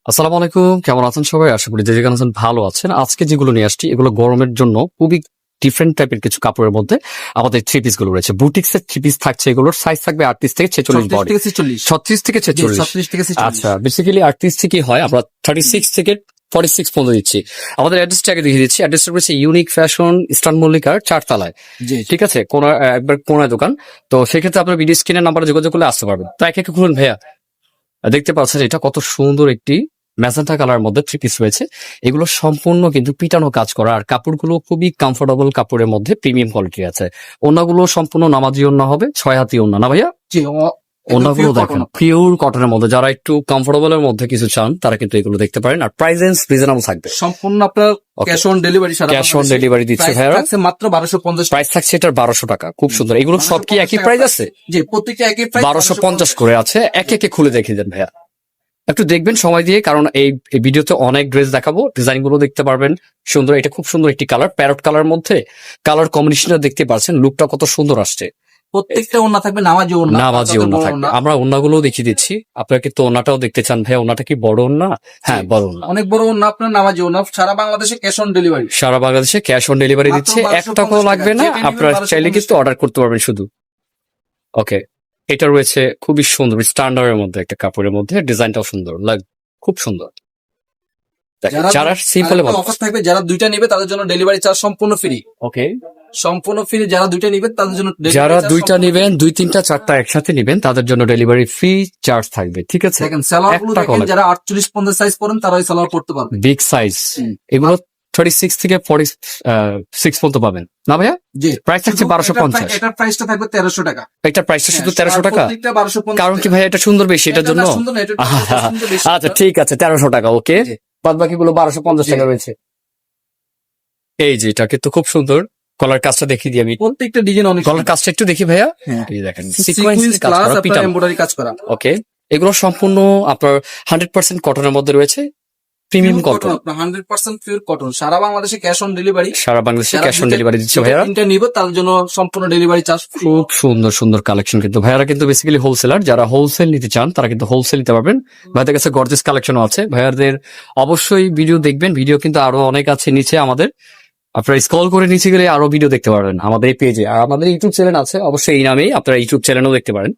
আসসালামু আলাইকুম, কেমন আছেন সবাই? আশা করি যে যেখানে আছেন ভালো আছেন। আজকে যেগুলো নিয়ে আসছি এগুলো গরমের জন্য খুবই ডিফারেন্ট টাইপের কিছু কাপড়ের মধ্যে আমাদের থ্রি পিস গুলো রয়েছে। বুটিক্স এর থ্রি পিস থাকছে, এগুলোর সাইজ থাকবে 38 থেকে 46 36 বডি, থেকে 46 36 থেকে 46। 36 থেকে 46 আচ্ছা, বেসিক্যালি 38 থেকে হয়, আমরা 36 থেকে 46 পর্যন্ত দিচ্ছি। আমাদের অ্যাড্রেসটা আগে দেখিয়ে দিচ্ছি। অ্যাড্রেসটা রয়েছে ইউনিক ফ্যাশন, ইস্টার্ন মল্লিকার 4 তলায়। জি ঠিক আছে, কোন একবার কোনায় দোকান। তো সেক্ষেত্রে আপনার ভিডিও স্ক্রিনের নাম্বারে যোগাযোগ করলে আসতে পারবেন। তো এক এক খুলুন ভাইয়া। দেখতে পাচ্ছেন এটা কত সুন্দর একটি ম্যাজেন্টা কালার মধ্যে থ্রি পিস রয়েছে। এগুলো সম্পূর্ণ কিন্তু পিটানো কাজ করা, আর কাপড়গুলো খুবই কমফোর্টেবল কাপড়ের মধ্যে প্রিমিয়াম কোয়ালিটি আছে। ওনাগুলো সম্পূর্ণ নামাজি ওন্না হবে, 6 হাতি ওন্না না ভাইয়া? জি ওনাগুলো দেখেন পিওর কটনের মধ্যে। যারা একটু কমফোর্টেবল এর মধ্যে কিছু চান তারা কিন্তু এগুলো দেখতে পারেন, আর প্রাইস রেঞ্জ রিজনেবল থাকবে। সম্পূর্ণ আপনার ক্যাশ অন ডেলিভারি, সারা ক্যাশ অন ডেলিভারি দিচ্ছে ভাইয়া। থাকছে মাত্র 1250 প্রাইস থাকছে এটার 1200 টাকা। খুব সুন্দর। এগুলো সব কি একই প্রাইস আছে? জি, প্রত্যেকটা একই প্রাইস 1250 করে আছে। একে একে খুলে দেখিয়ে দেন ভাইয়া, একটু দেখবেন সময় দিয়ে, কারণ এই ভিডিওতে অনেক ড্রেস দেখাবো, ডিজাইন গুলো দেখতে পারবেন। সুন্দর, এটা খুব সুন্দর একটি কালার, প্যারট কালার মধ্যে কালার কম্বিনেশনটা দেখতে পাচ্ছেন, লুকটা কত সুন্দর আসছে। প্রত্যেকটা ওন্না থাকবে নামাজি ওন্না, নামাজি ওন্না থাকবে। আমরা ওন্নাগুলো দেখিয়ে দিচ্ছি, আপনারা কি তো ওন্নাটাও দেখতে চান ভাই? ওন্নাটা কি বড় ওন্না? হ্যাঁ, বড় ওন্না, অনেক বড় ওন্না, আপনার নামাজি ওন্না, সারা বাংলাদেশে ক্যাশ অন ডেলিভারি। সারা বাংলাদেশে ক্যাশ অন ডেলিভারি দিচ্ছে, 1 টাকাও লাগবে না। আপনারা চাইলে কিন্তু অর্ডার করতে পারবেন শুধু। ওকে, এটা রয়েছে খুবই সুন্দর স্ট্যান্ডার্ডের মধ্যে একটা কাপড়ের মধ্যে, ডিজাইনটাও সুন্দর, খুব সুন্দর। যারা সিম্পল অফার থাকবে, যারা দুইটা নেবে তাদের জন্য ডেলিভারি চার্জ সম্পূর্ণ ফ্রি। ওকে, সম্পূর্ণ ফ্রি। যারা দুইটা নেবেন তাদের জন্য যারা দুইটা নেবেন, 2, 3টা 4টা একসাথে নেবেন, তাদের জন্য ডেলিভারি ফ্রি চার্জ থাকবে। ঠিক আছে, দেখেন সালোয়ার গুলো দেখেন, যারা 48-50 সাইজ পরেন তারা ওই সালোয়ার পড়তে পারবে। Big size. এগুলো 36 থেকে 46 পর্যন্ত পাবেন না ভাইয়া? জি, প্রাইস থাকছে 1250। এটার প্রাইসটা থাকবে 1300 টাকা। একটা প্রাইসটা শুধু 1300 টাকা। প্রত্যেকটা 1250। কারণ কি ভাইয়া এটা সুন্দর বেশি, এটার জন্য? আচ্ছা ঠিক আছে, 1300 টাকা। ওকে, বাদ বাকিগুলো 1250 টাকা রয়েছে। এই যে এটা কিন্তু খুব সুন্দর, কলার কাজটা দেখিয়ে দিই আমি। প্রত্যেকটা ডিজাইন অনেক কলার কাজটা একটু দেখি ভাইয়া। এই দেখেন সিকোয়েন্স কাজ করা, পিটানো এমব্রয়ডারি কাজ করা। ওকে, এগুলো সম্পূর্ণ আপনার 100% কটনের মধ্যে রয়েছে, প্রিমিয়াম কটন, 100% পিওর কটন। সারা বাংলাদেশে ক্যাশ অন ডেলিভারি। সারা বাংলাদেশে ক্যাশ অন ডেলিভারি দিচ্ছে ভাইয়া। তিনটা নিবে তার জন্য সম্পূর্ণ ডেলিভারি চার্জ। খুব সুন্দর সুন্দর কালেকশন কিন্তু ভাইয়ারা কিন্তু বেসিক্যালি হোলসেলার, যারা হোলসেল নিতে চান তারা কিন্তু হোলসেল নিতে পারবেন। ভাইয়াদের কাছে গর্জিয়াস কালেকশনও আছে। ভাইয়াদের অবশ্যই ভিডিও দেখবেন, ভিডিও কিন্তু আরো অনেক আছে নিচে আমাদের। আপনারা স্ক্রল করে নিচে গেলে আরো ভিডিও দেখতে পারবেন আমাদের এই পেজে, আর আমাদের ইউটিউব চ্যানেল আছে অবশ্যই এই নামেই, আপনারা ইউটিউব চ্যানেলও দেখতে পারেন।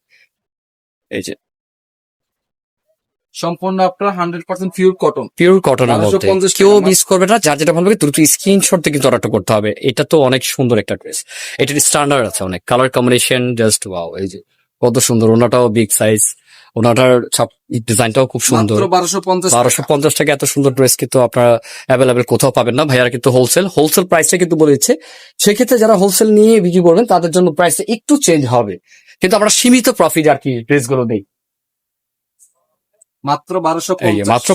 এই যে সম্পূর্ণ আপনার 100% পিওর কটন। পিওর কটনের মধ্যে 1250 কেউ মিস করবে না। যার যেটা ভালো লাগে দ্রুত স্ক্রিনশট থেকে কিন্তু অর্ডারটা করতে হবে। এটা তো অনেক সুন্দর একটা ড্রেস, এটার স্ট্যান্ডার্ড আছে অনেক, কালার কম্বিনেশন জাস্ট ওয়াও। এই যে কত সুন্দর, ওনাটাও বিগ সাইজ, ওনাটার ডিজাইনটাও খুব সুন্দর। 1250 টাকা এত সুন্দর ড্রেস কিন্তু আপনারা অ্যাভেলেবেল কোথাও পাবেন না। ভাইয়ারা কিন্তু হোলসেল প্রাইসটা কিন্তু বলে দিচ্ছে। সেক্ষেত্রে যারা হোলসেল নিয়ে বিক্রি করবেন তাদের জন্য প্রাইসটা একটু চেঞ্জ হবে, কিন্তু আমরা সীমিত প্রফিট আর কি ড্রেসগুলো দেই। মাত্র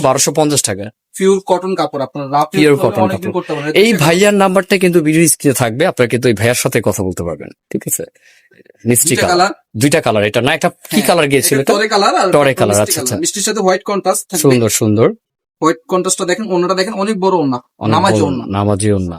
1250 টাকা পিওর কটন কাপড়। আপনারা পিওর কটন কাপড়। এই ভাইয়ার নাম্বারটা কিন্তু ভিডিও স্ক্রিনে থাকবে, আপনারা কিন্তু এই ভাইয়ার সাথে কথা বলতে পারবেন। ঠিক আছে, মিষ্টি কালার, দুইটা কালার। এটা না, এটা কি কালার গিয়েছিল? টরে কালার। আচ্ছা আচ্ছা, মিষ্টির সাথে হোয়াইট কন্ট্রাস্ট থাকবে। সুন্দর সুন্দর হোয়াইট কন্ট্রাস্টটা দেখেন, ওন্নাটা দেখেন অনেক বড় ওন্না, নামাজি ওন্না। নামাজি ওন্না।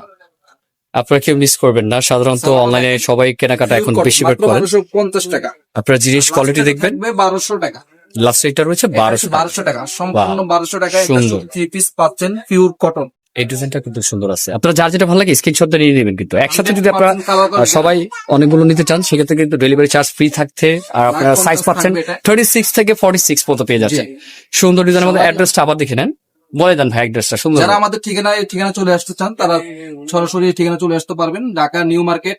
আপনারা কেউ মিস করবেন না। সাধারণত অনলাইনে সবাই কেনাকাটা এখন বেশিরভাগ করেন। 1250 টাকা। আপনারা জিনিস কোয়ালিটি দেখবেন। 1200 টাকা। লাস্ট এটা রয়েছে 1200 টাকা। সম্পূর্ণ 1200 টাকায় সুন্দর থ্রি পিস পাচ্ছেন পিওর কটন। এই ডিজাইনটা কিন্তু সুন্দর আছে। আপনারা যার যেটা ভালো লাগে স্ক্রিনশট দিয়ে নিয়ে নেবেন। কিন্তু একসাথে যদি আপনারা সবাই অনেকগুলো নিতে চান সেক্ষেত্রে কিন্তু ডেলিভারি চার্জ ফ্রি থাকতে, আর আপনারা সাইজ পাচ্ছেন 36 থেকে 46 পর্যন্ত পেয়ে যাচ্ছেন। সুন্দর ডিজাইনের মধ্যে। অ্যাড্রেসটা আবার দেখে নেন, বলে দেন ভাই অ্যাড্রেসটা সুন্দর। যারা আমাদের ঠিকানা চলে আসতে চান তারা সরাসরি ঠিকানা চলে আসতে পারবেন। Dhaka new market,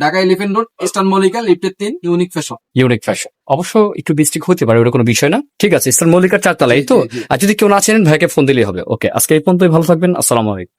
Dhaka elephant road, eastern Mallika, lifted 3, unique fashion. অবশ্য একটু ডিস্ট্রিক্ট হতে পারে, ওটা কোনো বিষয় না। ঠিক আছে, ইস্টার্ন মল্লিকার 4 তলায় তো। আর যদি কেউ না চেনেন ভাইকে ফোন দিলেই হবে। ওকে, আজকে এই পর্যন্তই, ভালো থাকবেন। আসসালামু আলাইকুম।